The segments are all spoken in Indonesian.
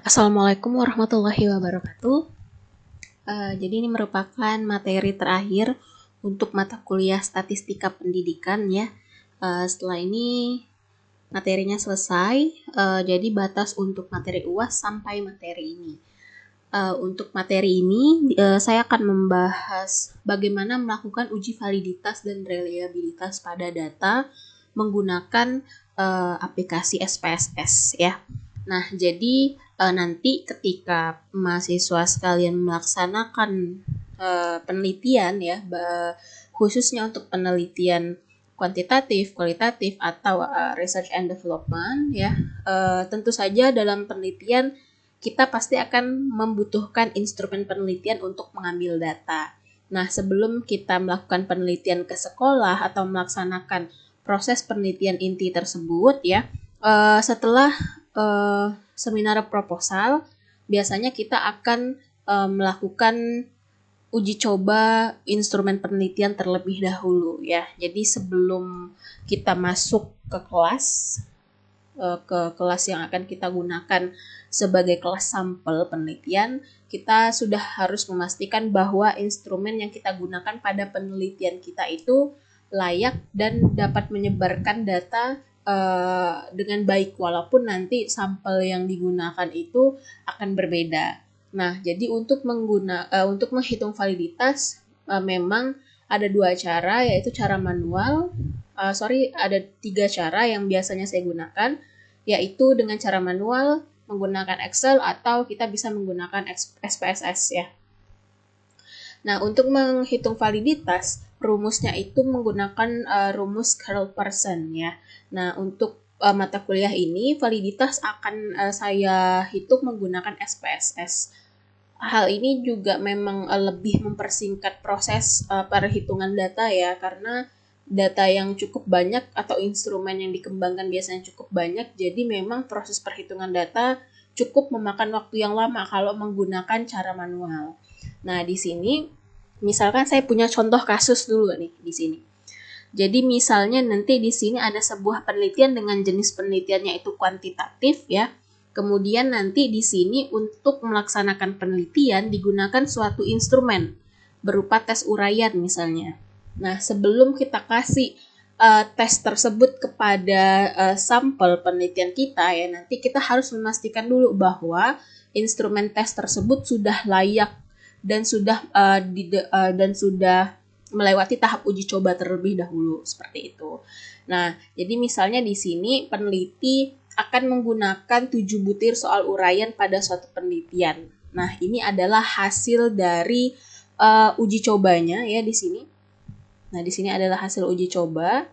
Assalamualaikum warahmatullahi wabarakatuh. Jadi ini merupakan materi terakhir untuk mata kuliah Statistika Pendidikan ya. Setelah ini materinya selesai, jadi batas untuk materi UAS sampai materi ini. Untuk materi ini saya akan membahas bagaimana melakukan uji validitas dan reliabilitas pada data menggunakan aplikasi SPSS ya. Nah, jadi nanti ketika mahasiswa sekalian melaksanakan penelitian ya, khususnya untuk penelitian kuantitatif, kualitatif atau research and development ya, tentu saja dalam penelitian kita pasti akan membutuhkan instrumen penelitian untuk mengambil data. Nah, sebelum kita melakukan penelitian ke sekolah atau melaksanakan proses penelitian inti tersebut ya, setelah seminar proposal, biasanya kita akan melakukan uji coba instrumen penelitian terlebih dahulu ya. Jadi sebelum kita masuk ke kelas yang akan kita gunakan sebagai kelas sampel penelitian, kita sudah harus memastikan bahwa instrumen yang kita gunakan pada penelitian kita itu layak dan dapat menyebarkan data dengan baik, walaupun nanti sampel yang digunakan itu akan berbeda. Nah, jadi untuk menghitung validitas memang ada dua cara, yaitu cara manual. Ada 3 cara yang biasanya saya gunakan, yaitu dengan cara manual, menggunakan Excel, atau kita bisa menggunakan SPSS ya. Nah, untuk menghitung validitas, rumusnya itu menggunakan rumus Carl-Pearson ya. Nah, untuk mata kuliah ini, validitas akan saya hitung menggunakan SPSS. Hal ini juga memang lebih mempersingkat proses perhitungan data ya, karena data yang cukup banyak atau instrumen yang dikembangkan biasanya cukup banyak, jadi memang proses perhitungan data cukup memakan waktu yang lama kalau menggunakan cara manual. Nah, di sini misalkan saya punya contoh kasus dulu nih di sini. Jadi misalnya nanti di sini ada sebuah penelitian dengan jenis penelitiannya itu kuantitatif ya. Kemudian nanti di sini untuk melaksanakan penelitian digunakan suatu instrumen berupa tes uraian misalnya. Nah, sebelum kita kasih tes tersebut kepada sampel penelitian kita ya, nanti kita harus memastikan dulu bahwa instrumen tes tersebut sudah layak dan sudah melewati tahap uji coba terlebih dahulu, seperti itu. Nah, jadi misalnya di sini peneliti akan menggunakan 7 butir soal uraian pada suatu penelitian. Nah, ini adalah hasil dari uji cobanya ya di sini. Nah, di sini adalah hasil uji coba.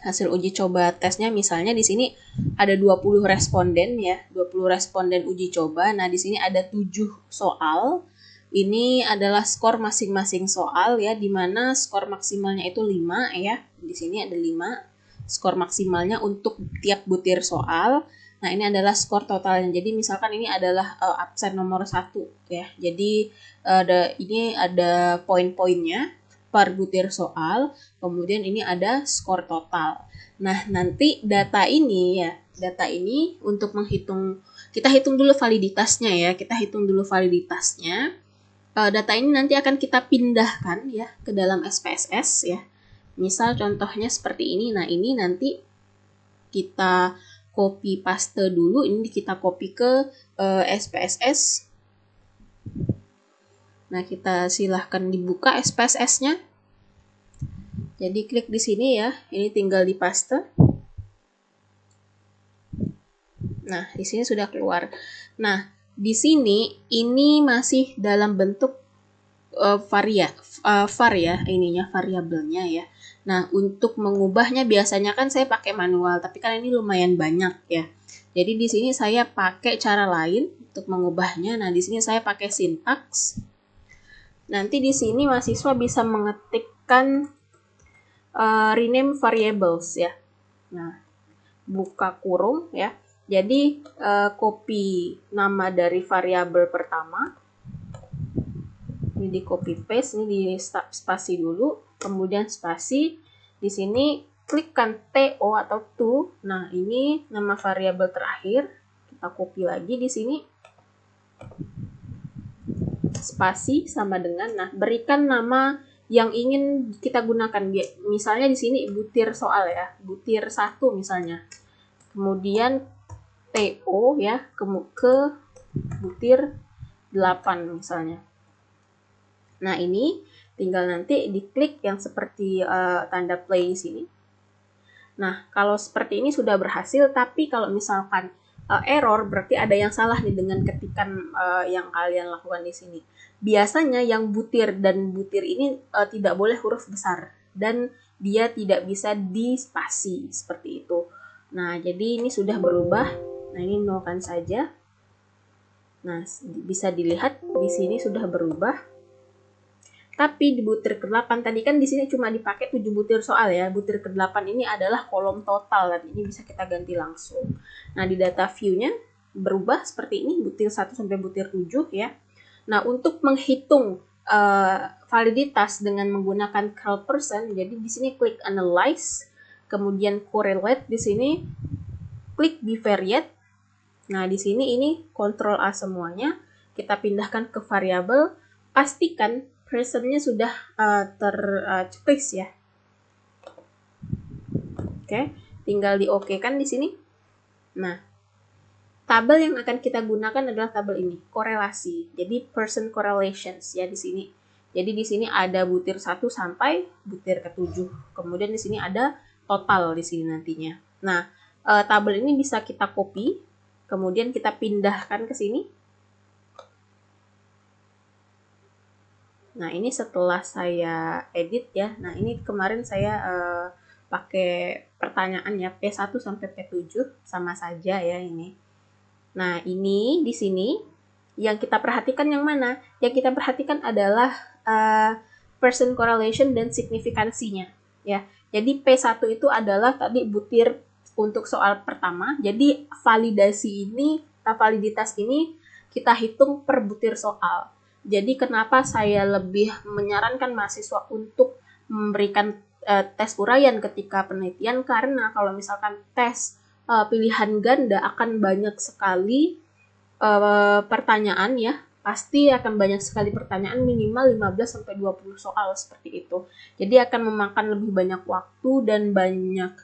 Hasil uji coba tesnya misalnya di sini ada 20 responden ya, 20 responden uji coba. Nah, di sini ada 7 soal. Ini adalah skor masing-masing soal ya, di mana skor maksimalnya itu 5 ya. Di sini ada 5 skor maksimalnya untuk tiap butir soal. Nah, ini adalah skor totalnya. Jadi misalkan ini adalah absen nomor 1 ya. Jadi ini ada poin-poinnya per butir soal, kemudian ini ada skor total. Nah, nanti data ini untuk kita hitung dulu validitasnya ya, data ini nanti akan kita pindahkan ya ke dalam SPSS ya. Misal contohnya seperti ini. Nah, ini nanti kita copy paste dulu, ini kita copy ke SPSS. Nah, kita silahkan dibuka SPSS-nya. Jadi klik di sini ya, ini tinggal di paste. Nah, di sini sudah keluar. Nah, di sini ini masih dalam bentuk var ya, ininya variabelnya ya. Nah, untuk mengubahnya biasanya kan saya pakai manual, tapi kan ini lumayan banyak ya. Jadi di sini saya pakai cara lain untuk mengubahnya. Nah, di sini saya pakai sintaks. Nanti di sini mahasiswa bisa mengetikkan rename variables ya. Nah, buka kurung ya. Jadi copy nama dari variabel pertama. Ini di copy paste, ini di spasi dulu, kemudian spasi. Di sini klikkan TO atau to. Nah, ini nama variabel terakhir. Kita copy lagi di sini. Spasi sama dengan, nah, berikan nama yang ingin kita gunakan. Misalnya di sini butir soal ya, butir 1 misalnya. Kemudian TO ya, ke butir 8 misalnya. Nah, ini tinggal nanti diklik yang seperti tanda play di sini. Nah, kalau seperti ini sudah berhasil, tapi kalau misalkan error, berarti ada yang salah nih dengan ketikan yang kalian lakukan di sini. Biasanya yang butir dan butir ini tidak boleh huruf besar, dan dia tidak bisa dispasi, seperti itu. Nah, jadi ini sudah berubah. Nah, ini nolkan saja. Nah, bisa dilihat di sini sudah berubah. Tapi di butir ke-8 tadi kan di sini cuma dipakai 7 butir soal ya. Butir ke-8 ini adalah kolom total dan ini bisa kita ganti langsung. Nah, di data view-nya berubah seperti ini, butir 1 sampai butir 7 ya. Nah, untuk menghitung validitas dengan menggunakan curl person, jadi di sini klik analyze, kemudian correlate di sini, klik bivariate. Nah, di sini ini Ctrl A semuanya, kita pindahkan ke variabel, pastikan personnya sudah terchecklist ya. Oke, tinggal di OK kan di sini. Nah, tabel yang akan kita gunakan adalah tabel ini, korelasi. Jadi person correlations ya di sini. Jadi di sini ada butir 1 sampai butir ke-7. Kemudian di sini ada total di sini nantinya. Nah, tabel ini bisa kita copy, kemudian kita pindahkan ke sini. Nah, ini setelah saya edit ya. Nah, ini kemarin saya pakai pertanyaan ya, P1 sampai P7 sama saja ya ini. Nah, ini di sini yang kita perhatikan yang mana? Yang kita perhatikan adalah person correlation dan signifikansinya ya. Jadi P1 itu adalah tadi butir untuk soal pertama. Jadi validitas ini kita hitung per butir soal. Jadi kenapa saya lebih menyarankan mahasiswa untuk memberikan tes uraian ketika penelitian, karena kalau misalkan tes pilihan ganda akan banyak sekali pertanyaan ya, pasti akan banyak sekali pertanyaan, minimal 15-20 soal seperti itu. Jadi akan memakan lebih banyak waktu dan banyak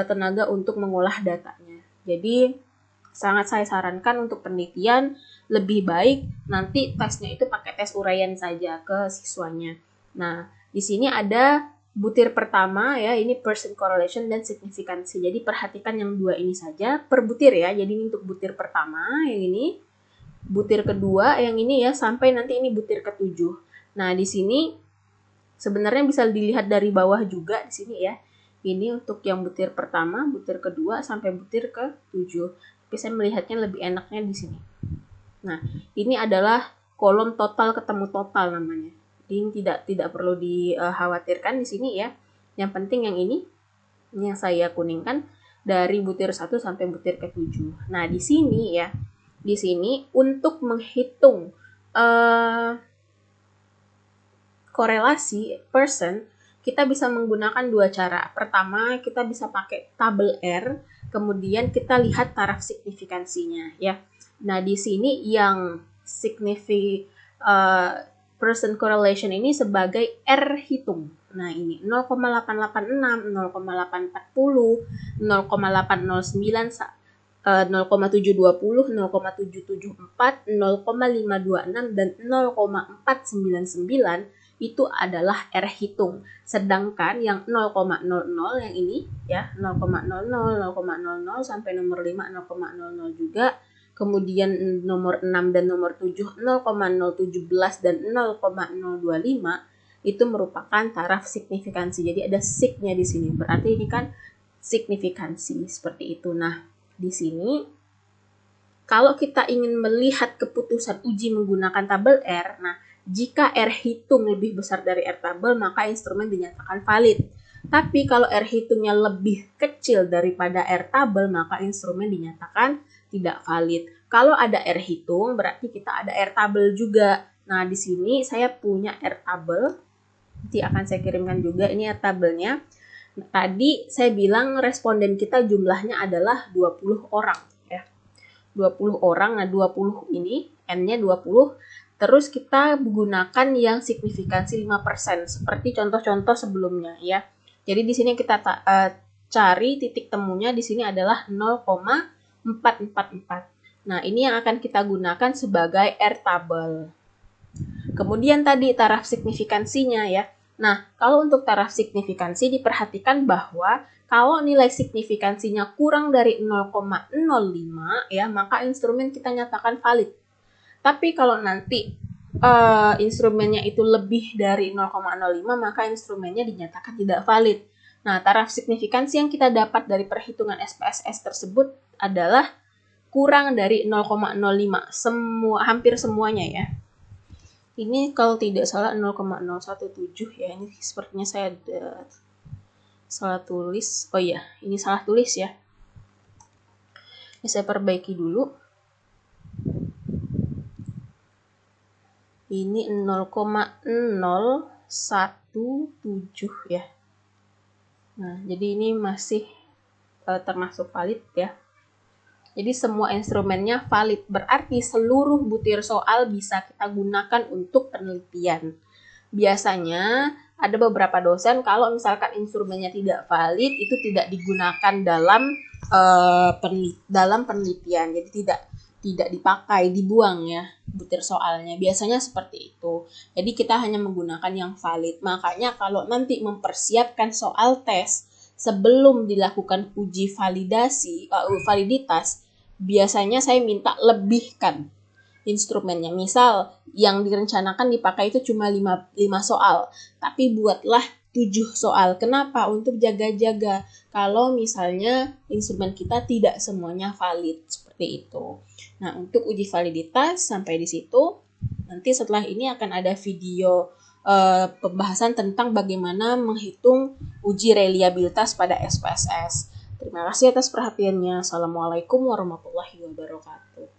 tenaga untuk mengolah datanya. Jadi sangat saya sarankan untuk penelitian lebih baik nanti tesnya itu pakai tes uraian saja ke siswanya. Nah, di sini ada butir pertama ya, ini person correlation dan signifikansi. Jadi perhatikan yang dua ini saja per butir ya. Jadi ini untuk butir pertama yang ini, butir kedua yang ini ya, sampai nanti ini butir ke-7. Nah, di sini sebenarnya bisa dilihat dari bawah juga di sini ya. Ini untuk yang butir pertama, butir kedua sampai butir ke-7. Tapi saya melihatnya lebih enaknya di sini. Nah, ini adalah kolom total ketemu total namanya. Ini tidak perlu dikhawatirkan di sini ya. Yang penting yang ini yang saya kuningkan dari butir 1 sampai butir ke-7. Nah, di sini ya. Di sini untuk menghitung korelasi person, kita bisa menggunakan dua cara. Pertama, kita bisa pakai tabel R, kemudian kita lihat taraf signifikansinya ya. Nah, di sini yang person correlation ini sebagai R hitung. Nah, ini 0,886, 0,840, 0,809, 0,720, 0,774, 0,526, dan 0,499 itu adalah R hitung. Sedangkan yang 0,00 yang ini ya, 0,00, 0,00 sampai nomor 5 0,00 juga. Kemudian nomor 6 dan nomor 7 0,017 dan 0,025 itu merupakan taraf signifikansi. Jadi ada sig-nya di sini. Berarti ini kan signifikansi seperti itu. Nah, di sini kalau kita ingin melihat keputusan uji menggunakan tabel R, nah jika R hitung lebih besar dari R tabel, maka instrumen dinyatakan valid. Tapi kalau R hitungnya lebih kecil daripada R tabel, maka instrumen dinyatakan tidak valid. Kalau ada R hitung, berarti kita ada R tabel juga. Nah, di sini saya punya R tabel. Nanti akan saya kirimkan juga. Ini R tabelnya. Nah, tadi saya bilang responden kita jumlahnya adalah 20 orang ya. 20 orang, nah 20 ini N-nya 20, terus kita gunakan yang signifikansi 5% seperti contoh-contoh sebelumnya ya. Jadi di sini kita cari titik temunya di sini adalah 0,444. Nah, ini yang akan kita gunakan sebagai R-tabel. Kemudian tadi taraf signifikansinya ya. Nah, kalau untuk taraf signifikansi diperhatikan bahwa kalau nilai signifikansinya kurang dari 0,05 ya, maka instrumen kita nyatakan valid. Tapi kalau nanti instrumennya itu lebih dari 0,05, maka instrumennya dinyatakan tidak valid. Nah, taraf signifikansi yang kita dapat dari perhitungan SPSS tersebut adalah kurang dari 0,05, hampir semuanya ya. Ini kalau tidak salah 0,017 ya. Ini sepertinya saya ada salah tulis. Oh iya, ini salah tulis ya. Ini saya perbaiki dulu. Ini 0,017 ya. Nah, jadi ini masih termasuk valid ya. Jadi semua instrumennya valid, berarti seluruh butir soal bisa kita gunakan untuk penelitian. Biasanya ada beberapa dosen kalau misalkan instrumennya tidak valid itu tidak digunakan dalam penelitian. Jadi tidak dipakai, dibuang ya butir soalnya. Biasanya seperti itu. Jadi kita hanya menggunakan yang valid. Makanya kalau nanti mempersiapkan soal tes sebelum dilakukan uji validitas, biasanya saya minta lebihkan instrumennya. Misal yang direncanakan dipakai itu cuma 5 soal, tapi buatlah 7 soal. Kenapa? Untuk jaga-jaga kalau misalnya instrumen kita tidak semuanya valid, seperti itu. Nah, untuk uji validitas sampai di situ. Nanti setelah ini akan ada video pembahasan tentang bagaimana menghitung uji reliabilitas pada SPSS. Terima kasih atas perhatiannya. Assalamualaikum warahmatullahi wabarakatuh.